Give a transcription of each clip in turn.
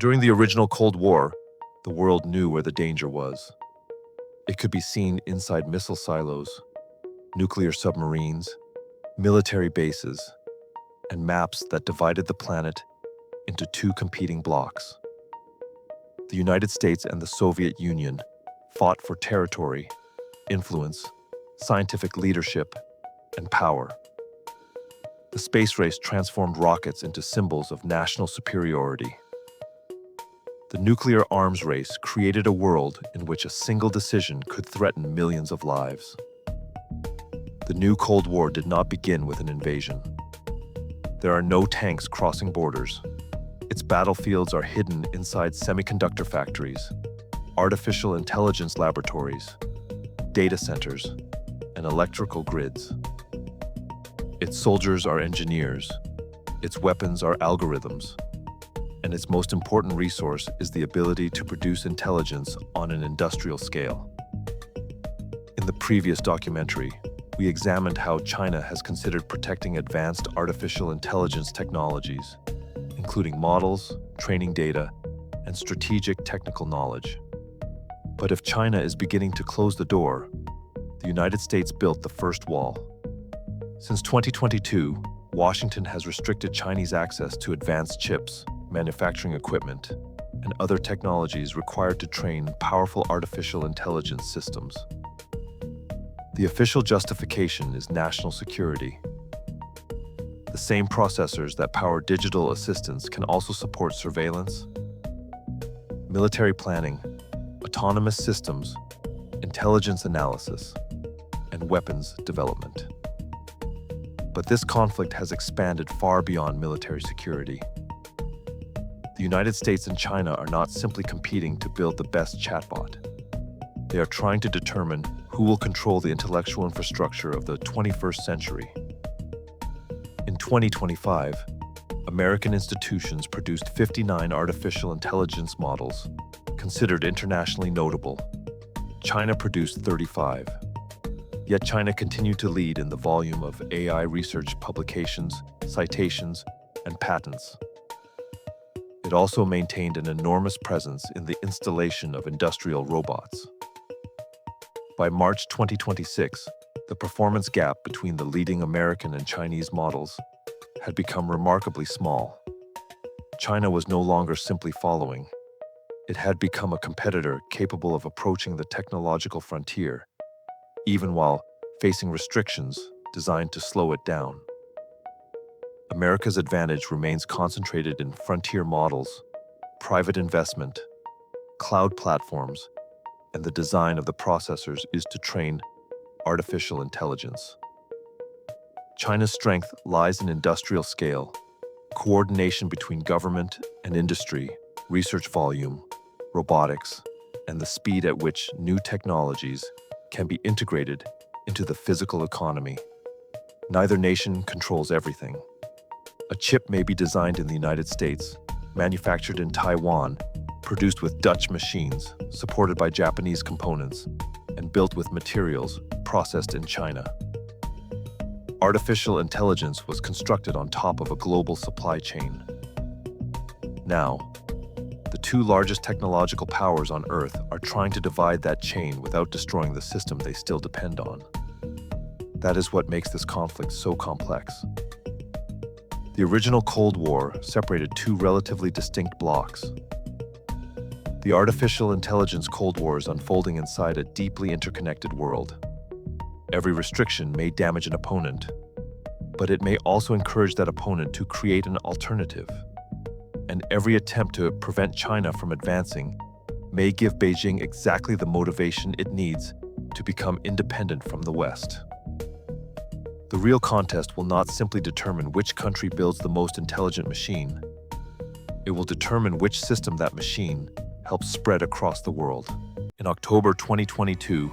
During the original Cold War, the world knew where the danger was. It could be seen inside missile silos, nuclear submarines, military bases, and maps that divided the planet into two competing blocks. The United States and the Soviet Union fought for territory, influence, scientific leadership, and power. The space race transformed rockets into symbols of national superiority. The nuclear arms race created a world in which a single decision could threaten millions of lives. The new Cold War did not begin with an invasion. There are no tanks crossing borders. Its battlefields are hidden inside semiconductor factories, artificial intelligence laboratories, data centers, and electrical grids. Its soldiers are engineers, its weapons are algorithms, and its most important resource is the ability to produce intelligence on an industrial scale. In the previous documentary, we examined how China has considered protecting advanced artificial intelligence technologies, including models, training data, and strategic technical knowledge. But if China is beginning to close the door, the United States built the first wall. Since 2022, Washington has restricted Chinese access to advanced chips, manufacturing equipment, and other technologies required to train powerful artificial intelligence systems. The official justification is national security. The same processors that power digital assistants can also support surveillance, military planning, autonomous systems, intelligence analysis, and weapons development. But this conflict has expanded far beyond military security. The United States and China are not simply competing to build the best chatbot. They are trying to determine who will control the intellectual infrastructure of the 21st century. In 2025, American institutions produced 59 artificial intelligence models considered internationally notable. China produced 35. Yet China continued to lead in the volume of AI research publications, citations, and patents. It also maintained an enormous presence in the installation of industrial robots. By March 2026, the performance gap between the leading American and Chinese models had become remarkably small. China was no longer simply following. It had become a competitor capable of approaching the technological frontier, even while facing restrictions designed to slow it down. America's advantage remains concentrated in frontier models, private investment, cloud platforms, and the design of the processors is to train artificial intelligence. China's strength lies in industrial scale, coordination between government and industry, research volume, robotics, and the speed at which new technologies can be integrated into the physical economy. Neither nation controls everything. A chip may be designed in the United States, manufactured in Taiwan, produced with Dutch machines, supported by Japanese components, and built with materials processed in China. Artificial intelligence was constructed on top of a global supply chain. Now, the two largest technological powers on Earth are trying to divide that chain without destroying the system they still depend on. That is what makes this conflict so complex. The original Cold War separated two relatively distinct blocks. The artificial intelligence Cold War is unfolding inside a deeply interconnected world. Every restriction may damage an opponent, but it may also encourage that opponent to create an alternative. And every attempt to prevent China from advancing may give Beijing exactly the motivation it needs to become independent from the West. The real contest will not simply determine which country builds the most intelligent machine. It will determine which system that machine helps spread across the world. In October 2022,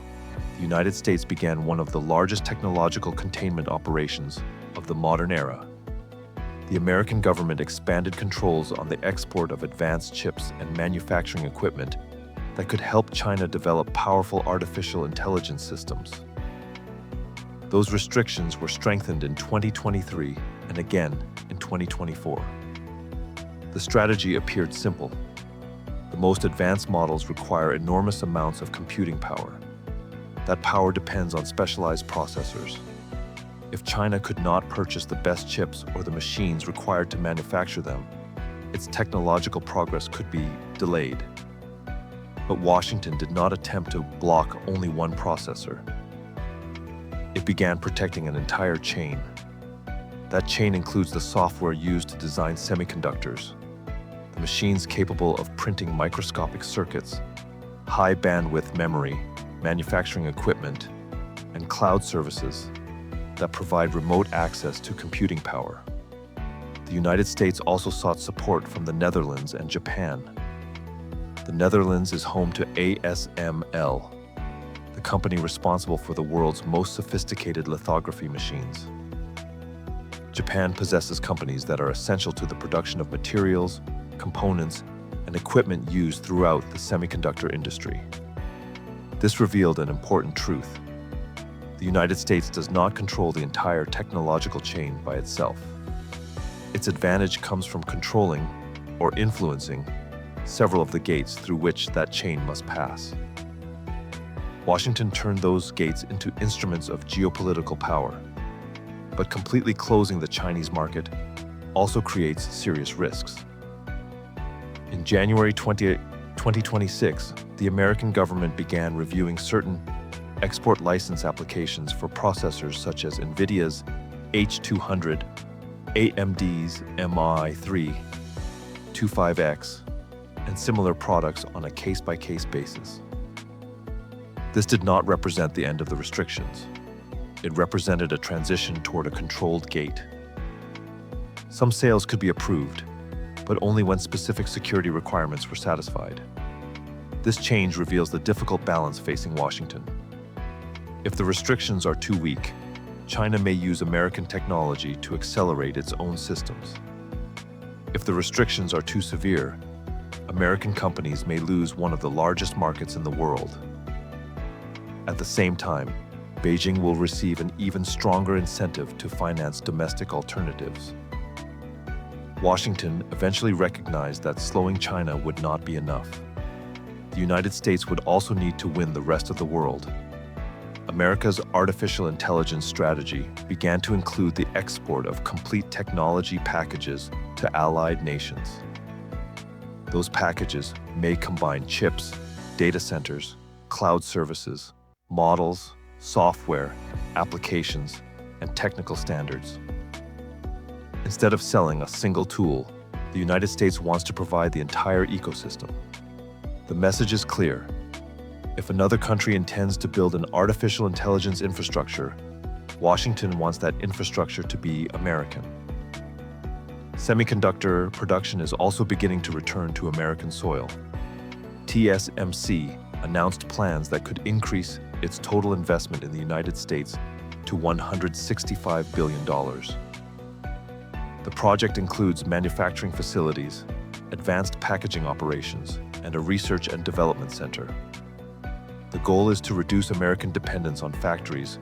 the United States began one of the largest technological containment operations of the modern era. The American government expanded controls on the export of advanced chips and manufacturing equipment that could help China develop powerful artificial intelligence systems. Those restrictions were strengthened in 2023 and again in 2024. The strategy appeared simple: The most advanced models require enormous amounts of computing power. That power depends on specialized processors. If China could not purchase the best chips or the machines required to manufacture them, its technological progress could be delayed. But Washington did not attempt to block only one processor. It began protecting an entire chain. That chain includes the software used to design semiconductors, the machines capable of printing microscopic circuits, high-bandwidth memory, manufacturing equipment, and cloud services that provide remote access to computing power. The United States also sought support from the Netherlands and Japan. The Netherlands is home to ASML, the company responsible for the world's most sophisticated lithography machines. Japan possesses companies that are essential to the production of materials, components, and equipment used throughout the semiconductor industry. This revealed an important truth. The United States does not control the entire technological chain by itself. Its advantage comes from controlling or influencing several of the gates through which that chain must pass. Washington turned those gates into instruments of geopolitical power, but completely closing the Chinese market also creates serious risks. In January 2026, the American government began reviewing certain export license applications for processors such as NVIDIA's H200, AMD's MI325X, and similar products on a case-by-case basis. This did not represent the end of the restrictions. It represented a transition toward a controlled gate. Some sales could be approved, but only when specific security requirements were satisfied. This change reveals the difficult balance facing Washington. If the restrictions are too weak, China may use American technology to accelerate its own systems. If the restrictions are too severe, American companies may lose one of the largest markets in the world. At the same time, Beijing will receive an even stronger incentive to finance domestic alternatives. Washington eventually recognized that slowing China would not be enough. The United States would also need to win the rest of the world. America's artificial intelligence strategy began to include the export of complete technology packages to allied nations. Those packages may combine chips, data centers, cloud services, models, software, applications, and technical standards. Instead of selling a single tool, the United States wants to provide the entire ecosystem. The message is clear. If another country intends to build an artificial intelligence infrastructure, Washington wants that infrastructure to be American. Semiconductor production is also beginning to return to American soil. TSMC announced plans that could increase its total investment in the United States to $165 billion. The project includes manufacturing facilities, advanced packaging operations, and a research and development center. The goal is to reduce American dependence on factories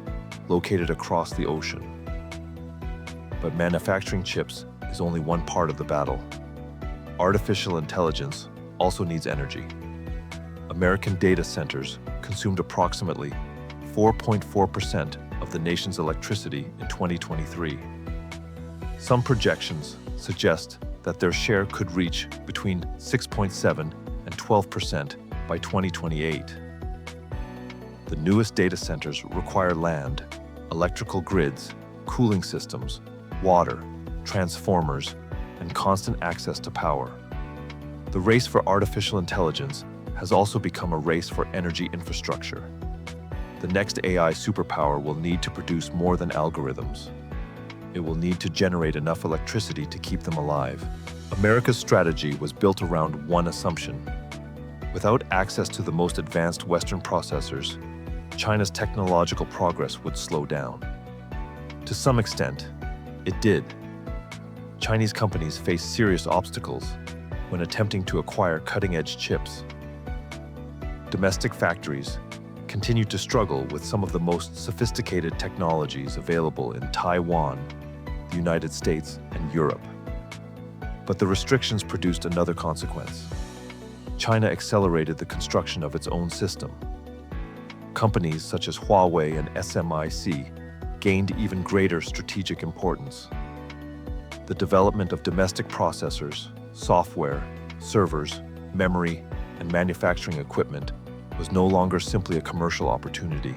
located across the ocean. But manufacturing chips is only one part of the battle. Artificial intelligence also needs energy. American data centers consumed approximately 4.4% of the nation's electricity in 2023. Some projections suggest that their share could reach between 6.7 and 12% by 2028. The newest data centers require land, electrical grids, cooling systems, water, transformers, and constant access to power. The race for artificial intelligence has also become a race for energy infrastructure. The next AI superpower will need to produce more than algorithms. It will need to generate enough electricity to keep them alive. America's strategy was built around one assumption. Without access to the most advanced Western processors, China's technological progress would slow down. To some extent, it did. Chinese companies face serious obstacles when attempting to acquire cutting-edge chips. Domestic factories continue to struggle with some of the most sophisticated technologies available in Taiwan, the United States, and Europe. But the restrictions produced another consequence. China accelerated the construction of its own system. Companies such as Huawei and SMIC gained even greater strategic importance. The development of domestic processors, software, servers, memory, and manufacturing equipment was no longer simply a commercial opportunity.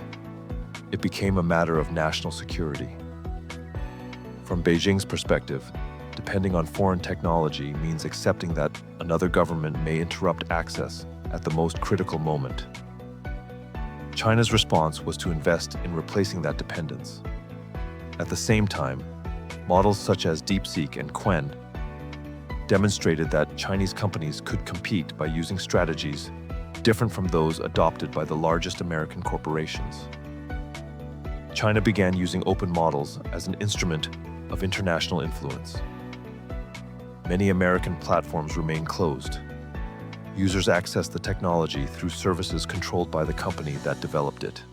It became a matter of national security. From Beijing's perspective, depending on foreign technology means accepting that another government may interrupt access at the most critical moment. China's response was to invest in replacing that dependence. At the same time, models such as DeepSeek and Qwen demonstrated that Chinese companies could compete by using strategies different from those adopted by the largest American corporations. China began using open models as an instrument of international influence. Many American platforms remain closed. Users access the technology through services controlled by the company that developed it.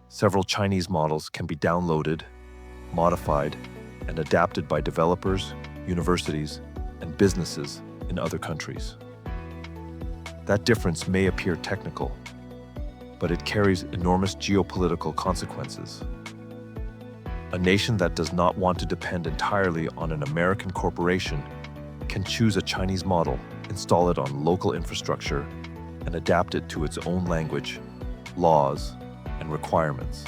Several Chinese models can be downloaded, modified, and adapted by developers, universities, and businesses in other countries. That difference may appear technical, but it carries enormous geopolitical consequences. A nation that does not want to depend entirely on an American corporation can choose a Chinese model, install it on local infrastructure, and adapt it to its own language, laws, and requirements.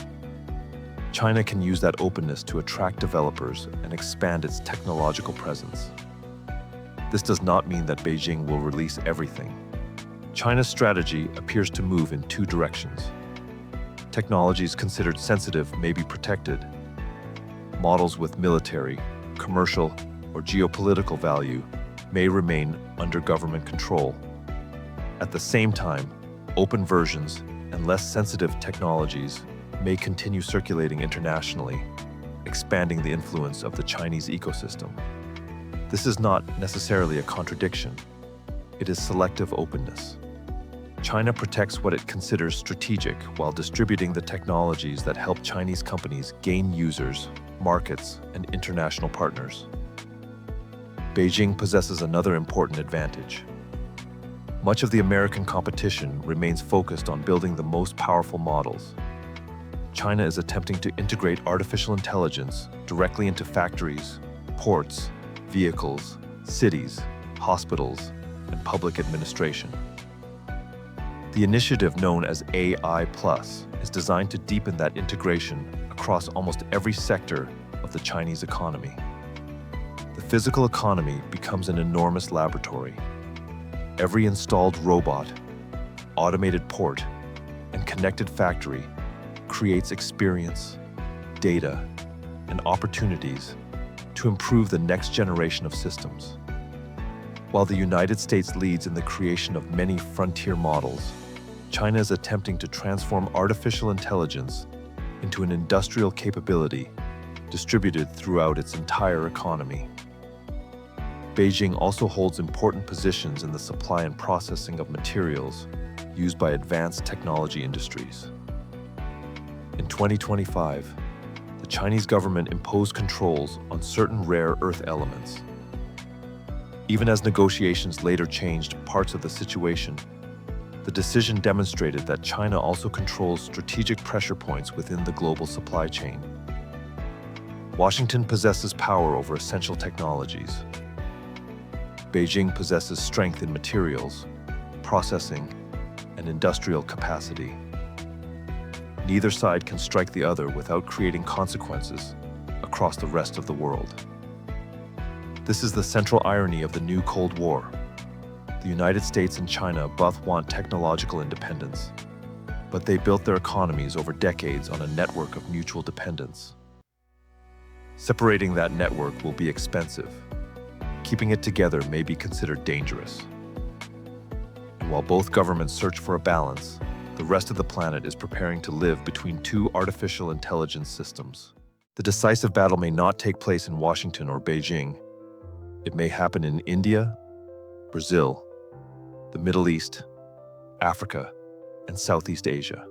China can use that openness to attract developers and expand its technological presence. This does not mean that Beijing will release everything. China's strategy appears to move in two directions. Technologies considered sensitive may be protected. Models with military, commercial, or geopolitical value may remain under government control. At the same time, open versions and less sensitive technologies may continue circulating internationally, expanding the influence of the Chinese ecosystem. This is not necessarily a contradiction. It is selective openness. China protects what it considers strategic while distributing the technologies that help Chinese companies gain users, markets, and international partners. Beijing possesses another important advantage. Much of the American competition remains focused on building the most powerful models. China is attempting to integrate artificial intelligence directly into factories, ports, vehicles, cities, hospitals, and public administration. The initiative known as AI Plus is designed to deepen that integration across almost every sector of the Chinese economy. The physical economy becomes an enormous laboratory. Every installed robot, automated port, and connected factory creates experience, data, and opportunities to improve the next generation of systems. While the United States leads in the creation of many frontier models, China is attempting to transform artificial intelligence into an industrial capability distributed throughout its entire economy. Beijing also holds important positions in the supply and processing of materials used by advanced technology industries. In 2025, the Chinese government imposed controls on certain rare earth elements. Even as negotiations later changed parts of the situation, the decision demonstrated that China also controls strategic pressure points within the global supply chain. Washington possesses power over essential technologies. Beijing possesses strength in materials, processing, and industrial capacity. Neither side can strike the other without creating consequences across the rest of the world. This is the central irony of the new Cold War. The United States and China both want technological independence, but they built their economies over decades on a network of mutual dependence. Separating that network will be expensive. Keeping it together may be considered dangerous. And while both governments search for a balance, the rest of the planet is preparing to live between two artificial intelligence systems. The decisive battle may not take place in Washington or Beijing. It may happen in India, Brazil, the Middle East, Africa, and Southeast Asia.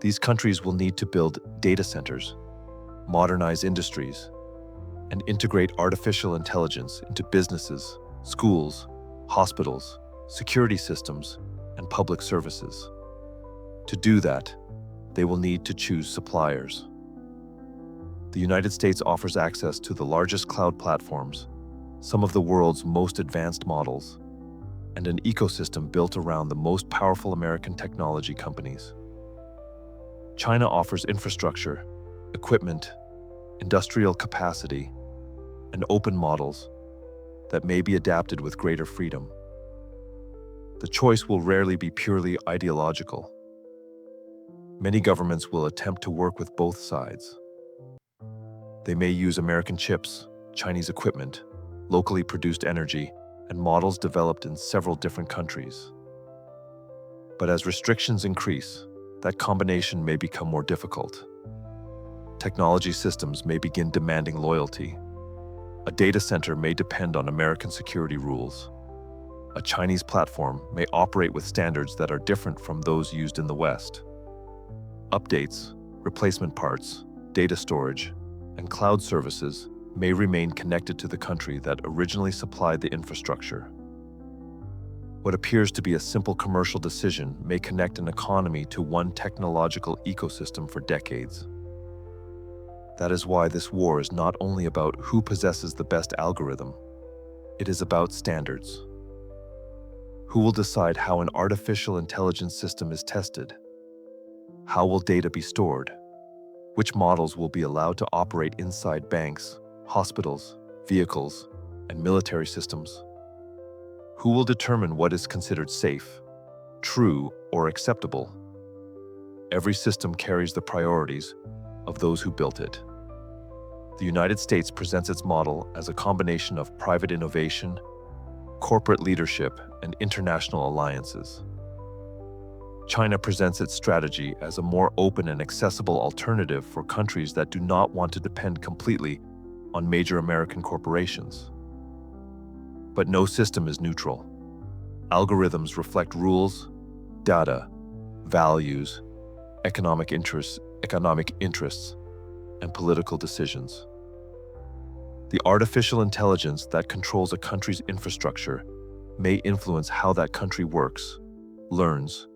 These countries will need to build data centers, modernize industries, and integrate artificial intelligence into businesses, schools, hospitals, security systems, and public services. To do that, they will need to choose suppliers. The United States offers access to the largest cloud platforms, some of the world's most advanced models, and an ecosystem built around the most powerful American technology companies. China offers infrastructure, equipment, industrial capacity, and open models that may be adapted with greater freedom. The choice will rarely be purely ideological. Many governments will attempt to work with both sides. They may use American chips, Chinese equipment, locally produced energy, and models developed in several different countries. But as restrictions increase, that combination may become more difficult. Technology systems may begin demanding loyalty. A data center may depend on American security rules. A Chinese platform may operate with standards that are different from those used in the West. Updates, replacement parts, data storage, and cloud services may remain connected to the country that originally supplied the infrastructure. What appears to be a simple commercial decision may connect an economy to one technological ecosystem for decades. That is why this war is not only about who possesses the best algorithm, it is about standards. Who will decide how an artificial intelligence system is tested? How will data be stored? Which models will be allowed to operate inside banks, hospitals, vehicles, and military systems? Who will determine what is considered safe, true, or acceptable? Every system carries the priorities of those who built it. The United States presents its model as a combination of private innovation, corporate leadership, and international alliances. China presents its strategy as a more open and accessible alternative for countries that do not want to depend completely on major American corporations. But no system is neutral. Algorithms reflect rules, data, values, economic interests, and political decisions. The artificial intelligence that controls a country's infrastructure may influence how that country works, learns,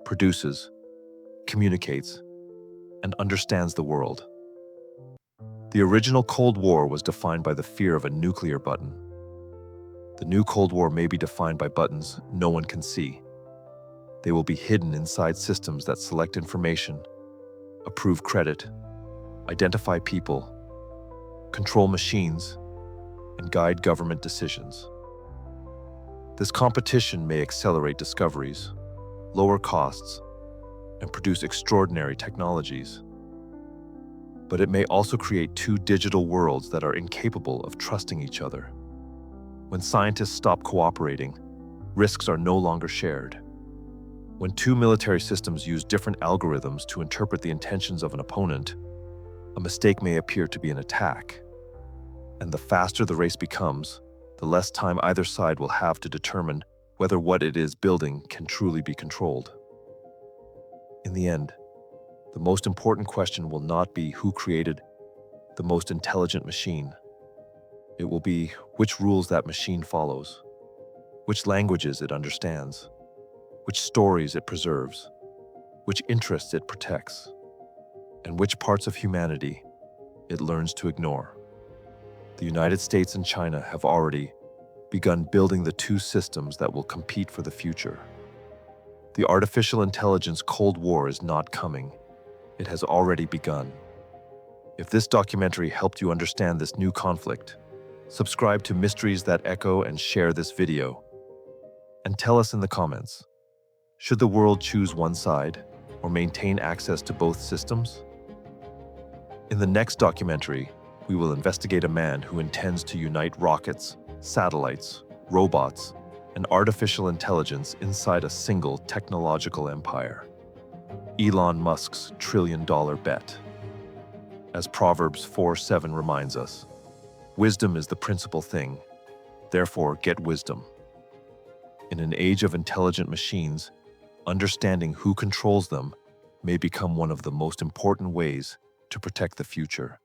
produces, communicates, and understands the world. The original Cold War was defined by the fear of a nuclear button. The new Cold War may be defined by buttons no one can see. They will be hidden inside systems that select information, approve credit, identify people, control machines, and guide government decisions. This competition may accelerate discoveries, lower costs, and produce extraordinary technologies. But it may also create two digital worlds that are incapable of trusting each other. When scientists stop cooperating, risks are no longer shared. When two military systems use different algorithms to interpret the intentions of an opponent, a mistake may appear to be an attack. And the faster the race becomes, the less time either side will have to determine whether what it is building can truly be controlled. In the end, the most important question will not be who created the most intelligent machine. It will be which rules that machine follows, which languages it understands, which stories it preserves, which interests it protects, and which parts of humanity it learns to ignore. The United States and China have already begun building the two systems that will compete for the future. The artificial intelligence Cold War is not coming. It has already begun. If this documentary helped you understand this new conflict, subscribe to Mysteries That Echo and share this video. And tell us in the comments, should the world choose one side or maintain access to both systems? In the next documentary, we will investigate a man who intends to unite rockets, satellites, robots, and artificial intelligence inside a single technological empire. Elon Musk's trillion-dollar bet. As Proverbs 4:7 reminds us, wisdom is the principal thing, therefore get wisdom. In an age of intelligent machines, understanding who controls them may become one of the most important ways to protect the future.